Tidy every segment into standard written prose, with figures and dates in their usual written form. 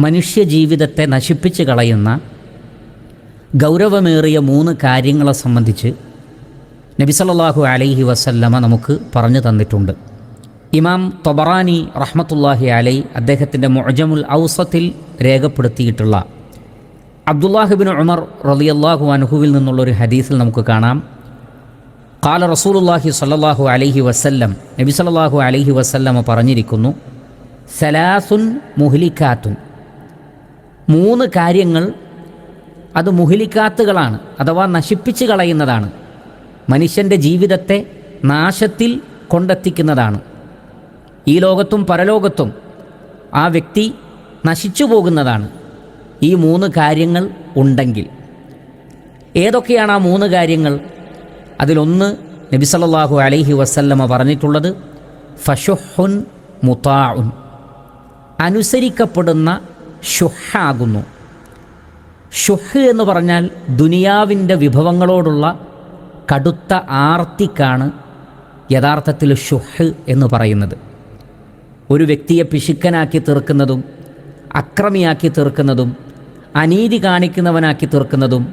മനുഷ്യജീവിതത്തെ നശിപ്പിച്ച് കളയുന്ന ഗൗരവമേറിയ 3 കാര്യങ്ങളെ സംബന്ധിച്ച് നബി സല്ലല്ലാഹു അലൈഹി വസല്ലമ നമുക്ക് പറഞ്ഞു തന്നിട്ടുണ്ട്. ഇമാം തൊബറാനി റഹ്മത്തുള്ളാഹി അലൈഹി അദ്ദേഹത്തിൻ്റെ മുഅ്ജമുൽ ഔസത്തിൽ രേഖപ്പെടുത്തിയിട്ടുള്ള അബ്ദുല്ലാഹ് ഇബ്നു ഉമർ റളിയല്ലാഹു അൻഹുവിൽ നിന്നുള്ളൊരു ഹദീസിൽ നമുക്ക് കാണാം, ഖാല റസൂലുള്ളാഹി സ്വല്ലല്ലാഹു അലൈഹി വസല്ലം, നബി സല്ലല്ലാഹു അലൈഹി വസല്ലമ പറഞ്ഞിരിക്കുന്നു, സലാസുൻ മുഹ്ലിക്കാത്തുൻ, 3 കാര്യങ്ങൾ അത് മുഹ്ലിക്കാത്തുകളാണ്, അഥവാ നശിപ്പിച്ച് കളയുന്നതാണ്, മനുഷ്യൻ്റെ ജീവിതത്തെ നാശത്തിൽ കൊണ്ടെത്തിക്കുന്നതാണ്. ഈ ലോകത്തും പരലോകത്തും ആ വ്യക്തി നശിച്ചു പോകുന്നതാണ് ഈ 3 കാര്യങ്ങൾ ഉണ്ടെങ്കിൽ. ഏതൊക്കെയാണ് ആ 3 കാര്യങ്ങൾ? അതിലൊന്ന് നബി സല്ലല്ലാഹു അലൈഹി വസല്ലമ പറഞ്ഞിട്ടുള്ളത് ഫശുഹുൻ മുതാഉൻ, അനുസരിക്കപ്പെടുന്ന ഷുഹാകുന്നു. ഷുഹ് എന്ന് പറഞ്ഞാൽ ദുനിയാവിൻ്റെ വിഭവങ്ങളോടുള്ള കടുത്ത ആർത്തിക്കാണ് യഥാർത്ഥത്തിൽ ഷുഹ് എന്ന് പറയുന്നത്. ഒരു വ്യക്തിയെ പിശുക്കനാക്കി തീർക്കുന്നതും അക്രമിയാക്കി തീർക്കുന്നതും അനീതി കാണിക്കുന്നവനാക്കി തീർക്കുന്നതും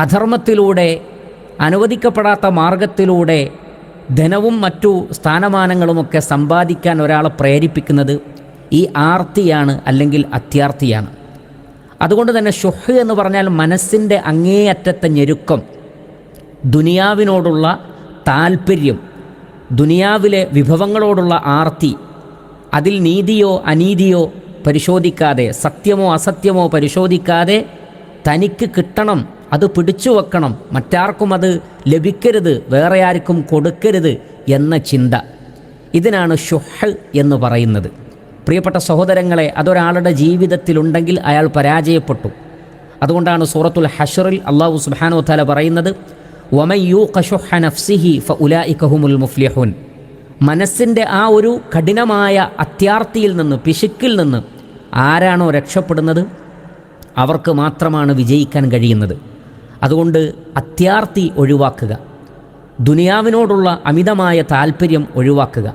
അധർമ്മത്തിലൂടെ അനുവദിക്കപ്പെടാത്ത മാർഗത്തിലൂടെ ധനവും മറ്റു സ്ഥാനമാനങ്ങളുമൊക്കെ സമ്പാദിക്കാൻ ഒരാളെ പ്രേരിപ്പിക്കുന്നത് ഈ ആർത്തിയാണ്, അല്ലെങ്കിൽ അത്യാർത്തിയാണ്. അതുകൊണ്ട് തന്നെ ഷുഹ് എന്ന് പറഞ്ഞാൽ മനസ്സിൻ്റെ അങ്ങേയറ്റത്തെ ഞെരുക്കം, ദുനിയാവിനോടുള്ള താൽപ്പര്യം, ദുനിയാവിലെ വിഭവങ്ങളോടുള്ള ആർത്തി, അതിൽ നീതിയോ അനീതിയോ പരിശോധിക്കാതെ, സത്യമോ അസത്യമോ പരിശോധിക്കാതെ തനിക്ക് കിട്ടണം, അത് പിടിച്ചു വെക്കണം, മറ്റാർക്കും അത് ലഭിക്കരുത്, വേറെ ആർക്കും കൊടുക്കരുത് എന്ന ചിന്ത, ഇതിനാണ് ഷുഹ് എന്ന് പറയുന്നത്. പ്രിയപ്പെട്ട സഹോദരങ്ങളെ, അതൊരാളുടെ ജീവിതത്തിലുണ്ടെങ്കിൽ അയാൾ പരാജയപ്പെട്ടു. അതുകൊണ്ടാണ് സൂറത്തുൽ ഹശ്റിൽ അല്ലാഹു സുബ്ഹാനഹു വ തആല പറയുന്നത്, വമൻ യൂഖ ശുഹ നഫ്സിഹി ഫഉലൈക ഹുമുൽ മുഫ്ലിഹൂൻ. മനസ്സിൻ്റെ ആ ഒരു കഠിനമായ അത്യാർത്തിയിൽ നിന്ന്, പിശുക്കിൽ നിന്ന് ആരാണോ രക്ഷപ്പെടുന്നത് അവർക്ക് മാത്രമാണ് വിജയിക്കാൻ കഴിയുന്നത്. അതുകൊണ്ട് അത്യാർത്തി ഒഴിവാക്കുക, ദുനിയാവിനോടുള്ള അമിതമായ താൽപ്പര്യം ഒഴിവാക്കുക,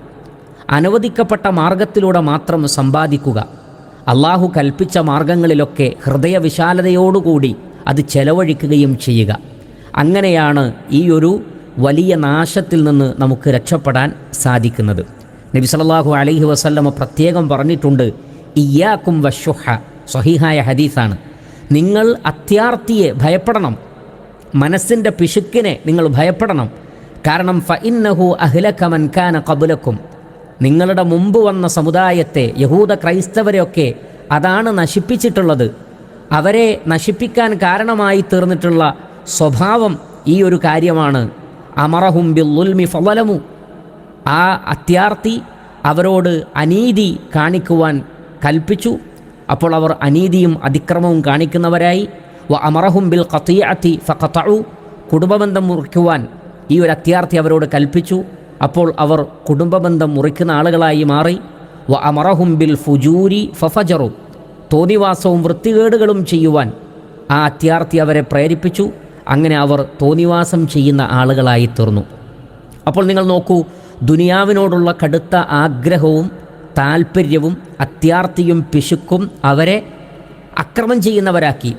അനുവദിക്കപ്പെട്ട മാർഗത്തിലൂടെ മാത്രം സമ്പാദിക്കുക, അള്ളാഹു കൽപ്പിച്ച മാർഗങ്ങളിലൊക്കെ ഹൃദയവിശാലതയോടുകൂടി അത് ചെലവഴിക്കുകയും ചെയ്യുക. അങ്ങനെയാണ് ഈ ഒരു വലിയ നാശത്തിൽ നിന്ന് നമുക്ക് രക്ഷപ്പെടാൻ സാധിക്കുന്നത്. നബി സല്ലല്ലാഹു അലൈഹി വസല്ലമ പ്രത്യേകം പറഞ്ഞിട്ടുണ്ട്, ഇയ്യാക്കും വശുഹ, സ്വഹീഹായ ഹദീസാണ്, നിങ്ങൾ അത്യാർത്തിയെ ഭയപ്പെടണം, മനസ്സിൻ്റെ പിശുക്കിനെ നിങ്ങൾ ഭയപ്പെടണം. കാരണം ഫഇന്നഹു അഹ്ലക മൻ കാന ഖബ്ലക്കും, നിങ്ങളുടെ മുമ്പ് വന്ന സമുദായത്തെ, യഹൂദ ക്രൈസ്തവരെയൊക്കെ അതാണ് നശിപ്പിച്ചിട്ടുള്ളത്. അവരെ നശിപ്പിക്കാൻ കാരണമായി തീർന്നിട്ടുള്ള സ്വഭാവം ഈ ഒരു കാര്യമാണ്. അമറഹും ബിൽളുൽമി ഫളലമു, ആ അത്യാർത്തി അവരോട് അനീതി കാണിക്കുവാൻ കൽപ്പിച്ചു, അപ്പോൾ അവർ അനീതിയും അതിക്രമവും കാണിക്കുന്നവരായി. വ അമറഹും ബിൽ ഖതിയഅതി ഫഖതഉ, കുടുംബബന്ധം മുറിക്കുവാൻ ഈ ഒരു അത്യാർത്തി അവരോട് കൽപ്പിച്ചു, അപ്പോൾ അവർ കുടുംബബന്ധം മുറിക്കുന്ന ആളുകളായി മാറി. വ അമറഹും ബിൽ ഫുജൂരി ഫഫജറു, തോന്നിവാസവും വൃത്തികേടുകളും ചെയ്യുവാൻ ആ അത്യാർത്തി അവരെ പ്രേരിപ്പിച്ചു. അങ്ങനെ അവർ തോന്നിവാസം ചെയ്യുന്ന ആളുകളായി തീർന്നു. അപ്പോൾ നിങ്ങൾ നോക്കൂ, ദുനിയാവിനോടുള്ള കടുത്ത ആഗ്രഹവും താൽപ്പര്യവും അത്യാർത്തിയും പിശുക്കും അവരെ അക്രമം ചെയ്യുന്നവരാക്കി,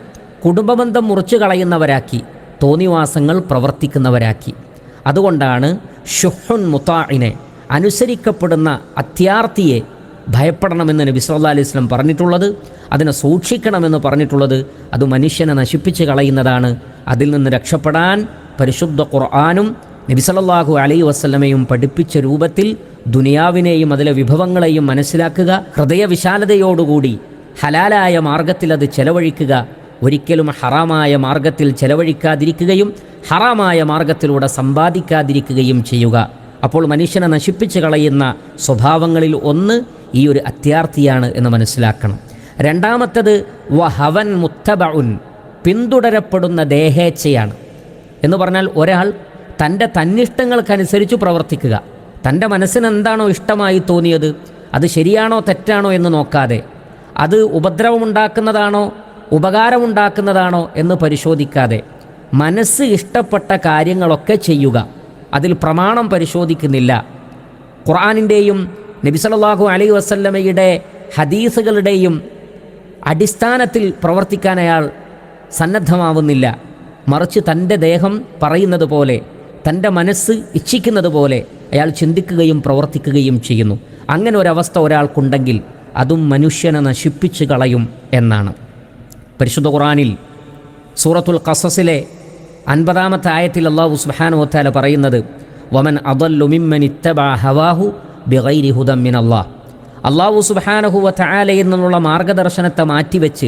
കുടുംബബന്ധം മുറിച്ചു കളയുന്നവരാക്കി, തോന്നിവാസങ്ങൾ പ്രവർത്തിക്കുന്നവരാക്കി. അതുകൊണ്ടാണ് ഷുഹുൻ മുതാഇനെ, അനുസരിക്കപ്പെടുന്ന അത്യാർത്തിയെ ഭയപ്പെടണമെന്ന് നബി സല്ലല്ലാഹു അലൈഹി വസല്ലം പറഞ്ഞിട്ടുള്ളത്, അതിനെ സൂക്ഷിക്കണമെന്ന് പറഞ്ഞിട്ടുള്ളത്. അത് മനുഷ്യനെ നശിപ്പിച്ച് കളയുന്നതാണ്. അതിൽ നിന്ന് രക്ഷപ്പെടാൻ പരിശുദ്ധ ഖുർആനും നബി സല്ലല്ലാഹു അലൈഹി വസല്ലമയും പഠിപ്പിച്ച രൂപത്തിൽ ദുനിയാവിനെയും അതിലെ വിഭവങ്ങളെയും മനസ്സിലാക്കുക, ഹൃദയവിശാലതയോടുകൂടി ഹലാലായ മാർഗത്തിൽ അത് ചെലവഴിക്കുക, ഒരിക്കലും ഹറാമായ മാർഗത്തിൽ ചെലവഴിക്കാതിരിക്കുകയും ഹറാമായ മാർഗത്തിലൂടെ സമ്പാദിക്കാതിരിക്കുകയും ചെയ്യുക. അപ്പോൾ മനുഷ്യനെ നശിപ്പിച്ച് കളയുന്ന സ്വഭാവങ്ങളിൽ ഒന്ന് ഈ ഒരു അത്യാർത്തിയാണ് എന്ന് മനസ്സിലാക്കണം. രണ്ടാമത്തത് വഹവൻ മുത്തബഉൻ, പിന്തുടരപ്പെടുന്ന ദേഹേച്ഛയാണ്. എന്ന് പറഞ്ഞാൽ ഒരാൾ തൻ്റെ തന്നിഷ്ടങ്ങൾക്കനുസരിച്ച് പ്രവർത്തിക്കുക, തൻ്റെ മനസ്സിന് എന്താണോ ഇഷ്ടമായി തോന്നിയത്, അത് ശരിയാണോ തെറ്റാണോ എന്ന് നോക്കാതെ, അത് ഉപദ്രവമുണ്ടാക്കുന്നതാണോ ഉപകാരമുണ്ടാക്കുന്നതാണോ എന്ന് പരിശോധിക്കാതെ മനസ്സ് ഇഷ്ടപ്പെട്ട കാര്യങ്ങളൊക്കെ ചെയ്യുക. അതിൽ പ്രമാണം പരിശോധിക്കുന്നില്ല. ഖുർആനിൻ്റെയും നബി സല്ലല്ലാഹു അലൈഹി വസല്ലമയുടെ ഹദീസുകളുടെയും അടിസ്ഥാനത്തിൽ പ്രവർത്തിക്കാൻ അയാൾ സന്നദ്ധമാവുന്നില്ല. മറിച്ച് തൻ്റെ ദേഹം പറയുന്നത് പോലെ, തൻ്റെ മനസ്സ് ഇച്ഛിക്കുന്നത് പോലെ അയാൾ ചിന്തിക്കുകയും പ്രവർത്തിക്കുകയും ചെയ്യുന്നു. അങ്ങനെ ഒരവസ്ഥ ഒരാൾക്കുണ്ടെങ്കിൽ അതും മനുഷ്യനെ നശിപ്പിച്ച് കളയും എന്നാണ്. പരിശുദ്ധ ഖുർആനിൽ സൂറത്തുൽ ഖസസിലെ 50-ാമത്തെ ആയത്തിൽ അല്ലാഹു സുബ്ഹാനഹു വ തആല പറയുന്നത്, വമൻ അദല്ലു മിമ്മൻ ഇത്തബഅ ഹവാഹു ബിഗൈരി ഹുദൻ മിനല്ലാഹ്. അല്ലാഹു സുബ്ഹാനഹു വ തആലയിൽ നിന്നുള്ള മാർഗദർശനത്തെ മാറ്റിവെച്ച്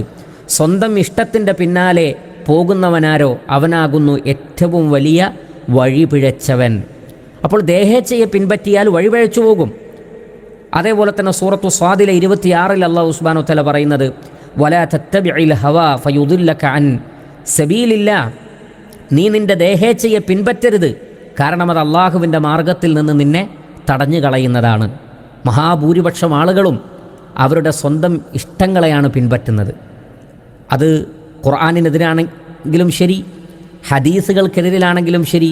സ്വന്തം ഇഷ്ടത്തിൻ്റെ പിന്നാലെ പോകുന്നവനാരോ അവനാകുന്നു ഏറ്റവും വലിയ വഴിപിഴച്ചവൻ. അപ്പോൾ ദേഹേച്ഛയെ പിൻപറ്റിയാൽ വഴിപിഴച്ചു പോകും. അതേപോലെ തന്നെ സൂറത്തു സ്വാദിലെ 26-ൽ അല്ലാഹു സുബ്ഹാനഹു വ തആല പറയുന്നത്, വലാ തത്തബിഇൽ ഹവാ ഫയുദില്ലക അൻ സബീലില്ലാഹ്. നീ നിൻ്റെ ദേഹേച്ഛയെ പിൻപറ്റരുത്, കാരണം അത് അള്ളാഹുവിൻ്റെ മാർഗത്തിൽ നിന്ന് നിന്നെ തടഞ്ഞു കളയുന്നതാണ്. മഹാഭൂരിപക്ഷം ആളുകളും അവരുടെ സ്വന്തം ഇഷ്ടങ്ങളെയാണ് പിൻപറ്റുന്നത്. അത് ഖുർആനിനെതിരാണെങ്കിലും ശരി, ഹദീസുകൾക്കെതിരിലാണെങ്കിലും ശരി,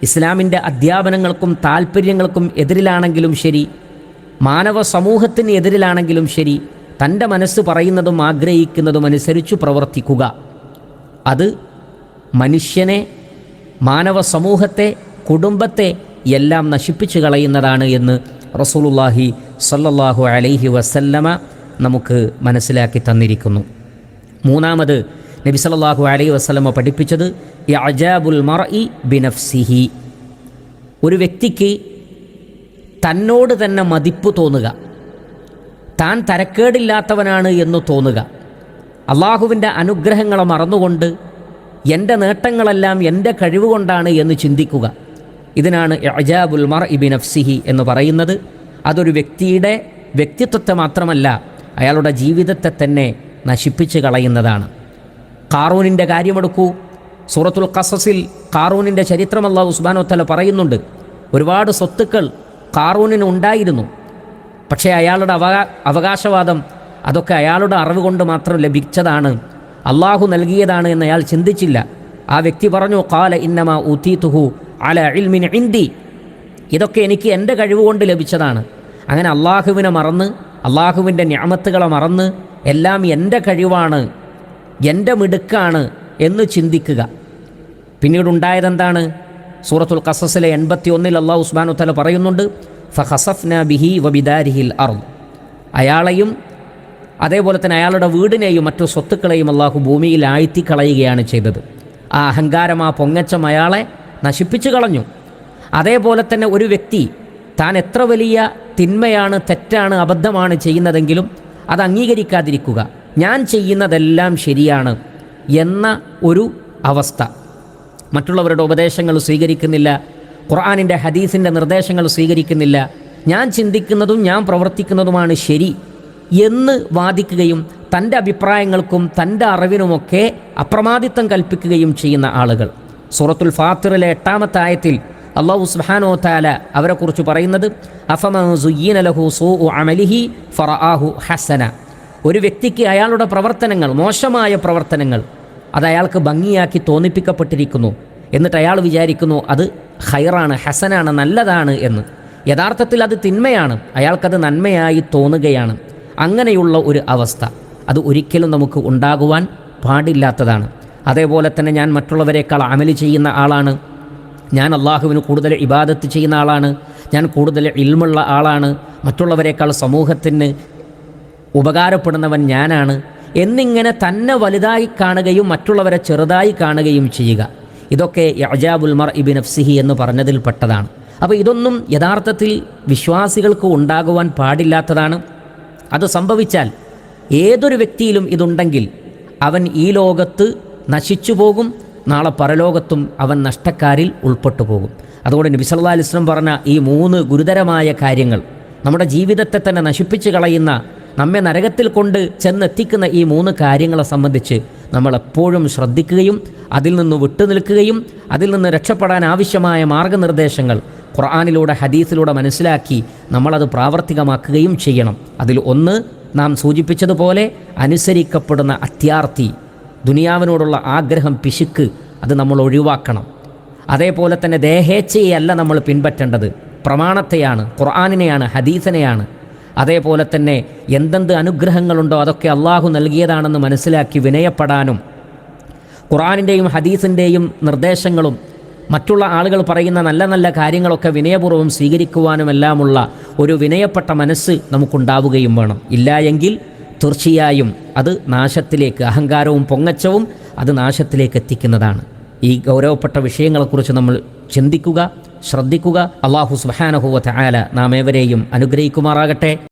ഇസ്ലാമിൻ്റെ അധ്യാപനങ്ങൾക്കും താൽപ്പര്യങ്ങൾക്കും എതിരിലാണെങ്കിലും ശരി, മാനവ സമൂഹത്തിന് എതിരിലാണെങ്കിലും ശരി, തൻ്റെ മനസ്സ് പറയുന്നതും ആഗ്രഹിക്കുന്നതും അനുസരിച്ച് പ്രവർത്തിക്കുക. അത് മനുഷ്യനെ, മാനവ സമൂഹത്തെ, കുടുംബത്തെ എല്ലാം നശിപ്പിച്ചു കളയുന്നതാണ് എന്ന് റസൂലുള്ളാഹി സ്വല്ലല്ലാഹു അലൈഹി വസല്ലമ നമുക്ക് മനസ്സിലാക്കി തന്നിരിക്കുന്നു. മൂന്നാമത് നബി സല്ലല്ലാഹു അലൈഹി വസല്ലമ പഠിപ്പിച്ചത് ഇഅജാബുൽ മർഇ ബിനഫ്സിഹി. ഒരു വ്യക്തിക്ക് തന്നോട് തന്നെ മതിപ്പ് തോന്നുക, താൻ തരക്കേടില്ലാത്തവനാണ് എന്ന് തോന്നുക, അള്ളാഹുവിൻ്റെ അനുഗ്രഹങ്ങളെ മറന്നുകൊണ്ട് എൻ്റെ നേട്ടങ്ങളെല്ലാം എൻ്റെ കഴിവുകൊണ്ടാണ് എന്ന് ചിന്തിക്കുക. ഇതിനാണ് ഇഅജാബുൽ മർഇ ബിനഫ്സിഹി എന്ന് പറയുന്നത്. അതൊരു വ്യക്തിയുടെ വ്യക്തിത്വത്തെ മാത്രമല്ല, അയാളുടെ ജീവിതത്തെ തന്നെ നശിപ്പിച്ച് കളയുന്നതാണ്. ഖാറൂനിൻ്റെ കാര്യമെടുക്കൂ. സൂറത്തുൽ ഖസസിൽ ഖാറൂനിൻ്റെ ചരിത്രം അല്ലാഹു സുബ്ഹാനഹു വ തആല പറയുന്നുണ്ട്. ഒരുപാട് സ്വത്തുക്കൾ ഖാറൂനിന് ഉണ്ടായിരുന്നു. പക്ഷേ അയാളുടെ അവകാശവാദം അതൊക്കെ അയാളുടെ അറിവ് കൊണ്ട് മാത്രം ലഭിച്ചതാണ്, അള്ളാഹു നൽകിയതാണ് എന്ന് അയാൾ ചിന്തിച്ചില്ല. ആ വ്യക്തി പറഞ്ഞു, ഖാല ഇന്നമാ ഊതീതുഹു അലാ ഇൽമിൻ ഇൻദി. ഇതൊക്കെ എനിക്ക് എൻ്റെ കഴിവ് കൊണ്ട് ലഭിച്ചതാണ്. അങ്ങനെ അള്ളാഹുവിനെ മറന്ന്, അള്ളാഹുവിൻ്റെ നിഅമത്തുകളെ മറന്ന് എല്ലാം എൻ്റെ കഴിവാണ്, എൻ്റെ മിടുക്കാണ് എന്ന് ചിന്തിക്കുക. പിന്നീടുണ്ടായതെന്താണ്? സൂറത്തുൽ ഖസസിലെ 81-ൽ അല്ലാഹു സുബ്ഹാനഹു വ തആല പറയുന്നുണ്ട്, ഫഖസഫ്നാ ബിഹി വബിദാരിഹിൽ അർദ്. അയാളെയും അതേപോലെ തന്നെ അയാളുടെ വീടിനെയും മറ്റു സ്വത്തുക്കളെയും അള്ളാഹു ഭൂമിയിൽ ആഴ്ത്തിക്കളയുകയാണ് ചെയ്തത്. ആ അഹങ്കാരം, ആ പൊങ്ങച്ചം അയാളെ നശിപ്പിച്ചു കളഞ്ഞു. അതേപോലെ തന്നെ ഒരു വ്യക്തി താൻ എത്ര വലിയ തിന്മയാണ്, തെറ്റാണ്, അബദ്ധമാണ് ചെയ്യുന്നതെങ്കിലും അത് അംഗീകരിക്കാതിരിക്കുക, ഞാൻ ചെയ്യുന്നതെല്ലാം ശരിയാണ് എന്ന ഒരു അവസ്ഥ. മറ്റുള്ളവരുടെ ഉപദേശങ്ങൾ സ്വീകരിക്കുന്നില്ല, ഖുർആനിൻ്റെ ഹദീസിൻ്റെ നിർദ്ദേശങ്ങൾ സ്വീകരിക്കുന്നില്ല, ഞാൻ ചിന്തിക്കുന്നതും ഞാൻ പ്രവർത്തിക്കുന്നതുമാണ് ശരി എന്ന് വാദിക്കുകയും തൻ്റെ അഭിപ്രായങ്ങൾക്കും തൻ്റെ അറിവിനുമൊക്കെ അപ്രമാദിത്വം കൽപ്പിക്കുകയും ചെയ്യുന്ന ആളുകൾ. സൂറത്തുൽ ഫാത്തിറിലെ 8-ാമത്തെ ആയത്തിൽ അല്ലാഹു സുബ്ഹാനഹു വ തആല അവരെക്കുറിച്ച് പറയുന്നത്, അഫമൻ സുയ്യിന ലഹു സൂഉ അമലിഹി ഫറആഹു ഹസന. ഒരു വ്യക്തിക്ക് അയാളുടെ പ്രവർത്തനങ്ങൾ, മോശമായ പ്രവർത്തനങ്ങൾ, അത് അയാൾക്ക് ഭംഗിയാക്കി തോന്നിപ്പിക്കപ്പെട്ടിരിക്കുന്നു. എന്നിട്ട് അയാൾ വിചാരിക്കുന്നു അത് ഖൈറാണ്, ഹസനാണ്, നല്ലതാണ് എന്ന്. യഥാർത്ഥത്തിൽ അത് തിന്മയാണ്, അയാൾക്കത് നന്മയായി തോന്നുകയാണ്. അങ്ങനെയുള്ള ഒരു അവസ്ഥ അത് ഒരിക്കലും നമുക്ക് ഉണ്ടാകുവാൻ പാടില്ലാത്തതാണ്. അതേപോലെ തന്നെ ഞാൻ മറ്റുള്ളവരെക്കാൾ അമല് ചെയ്യുന്ന ആളാണ്, ഞാൻ അള്ളാഹുവിന് കൂടുതൽ ഇബാദത്ത് ചെയ്യുന്ന ആളാണ്, ഞാൻ കൂടുതൽ ഇൽമുള്ള ആളാണ്, മറ്റുള്ളവരെക്കാൾ സമൂഹത്തിന് ഉപകാരപ്പെടുന്നവൻ ഞാനാണ് എന്നിങ്ങനെ തന്നെ വലുതായി കാണുകയും മറ്റുള്ളവരെ ചെറുതായി കാണുകയും ചെയ്യുക. ഇതൊക്കെ ഇഅജാബുൽ മർഇ ബിനഫ്സിഹി എന്ന് പറഞ്ഞതിൽപ്പെട്ടതാണ്. അപ്പോൾ ഇതൊന്നും യഥാർത്ഥത്തിൽ വിശ്വാസികൾക്ക് ഉണ്ടാകുവാൻ പാടില്ലാത്തതാണ്. അത് സംഭവിച്ചാൽ ഏതൊരു വ്യക്തിയിലും ഇതുണ്ടെങ്കിൽ അവൻ ഈ ലോകത്ത് നശിച്ചു പോകും, നാളെ പരലോകത്തും അവൻ നഷ്ടക്കാരിൽ ഉൾപ്പെട്ടു പോകും. അതുകൊണ്ട് നബി സല്ലല്ലാഹു അലൈഹി വസല്ലം പറഞ്ഞ ഈ 3 ഗുരുതരമായ കാര്യങ്ങൾ, നമ്മുടെ ജീവിതത്തെ തന്നെ നശിപ്പിച്ച് കളയുന്ന, നമ്മെ നരകത്തിൽ കൊണ്ട് ചെന്നെത്തിക്കുന്ന ഈ 3 കാര്യങ്ങളെ സംബന്ധിച്ച് നമ്മൾ എപ്പോഴും ശ്രദ്ധിക്കുകയും അതിൽ നിന്ന് വിട്ടുനിൽക്കുകയും അതിൽ നിന്ന് രക്ഷപ്പെടാൻ ആവശ്യമായ മാർഗനിർദ്ദേശങ്ങൾ ഖുർആനിലൂടെ ഹദീസിലൂടെ മനസ്സിലാക്കി നമ്മളത് പ്രാവർത്തികമാക്കുകയും ചെയ്യണം. അതിൽ ഒന്ന്, നാം സൂചിപ്പിച്ചതുപോലെ അനുസരിക്കപ്പെടുന്ന അത്യാർത്തി, ദുനിയാവിനോടുള്ള ആഗ്രഹം, പിശുക്ക്, അത് നമ്മൾ ഒഴിവാക്കണം. അതേപോലെ തന്നെ ദേഹേച്ഛയല്ല നമ്മൾ പിൻപറ്റേണ്ടത്, പ്രമാണത്തെയാണ്, ഖുർആനിനെയാണ്, ഹദീസിനെയാണ്. അതേപോലെ തന്നെ എന്തെന്ത് അനുഗ്രഹങ്ങളുണ്ടോ അതൊക്കെ അള്ളാഹു നൽകിയതാണെന്ന് മനസ്സിലാക്കി വിനയപ്പെടാനും ഖുർആനിൻ്റെയും ഹദീസിൻ്റെയും നിർദ്ദേശങ്ങളും മറ്റുള്ള ആളുകൾ പറയുന്ന നല്ല നല്ല കാര്യങ്ങളൊക്കെ വിനയപൂർവ്വം സ്വീകരിക്കുവാനുമെല്ലാമുള്ള ഒരു വിനയപ്പെട്ട മനസ്സ് നമുക്കുണ്ടാവുകയും വേണം. ഇല്ല എങ്കിൽ തീർച്ചയായും അത് നാശത്തിലേക്ക്, അഹങ്കാരവും പൊങ്ങച്ചവും അത് നാശത്തിലേക്ക് എത്തിക്കുന്നതാണ്. ഈ ഗൗരവപ്പെട്ട വിഷയങ്ങളെക്കുറിച്ച് നമ്മൾ ചിന്തിക്കുക, ശ്രദ്ധിക്കുക. അല്ലാഹു സുബ്ഹാനഹു വ തആല നാം ഏവരെയും അനുഗ്രഹിക്കുമാറാകട്ടെ.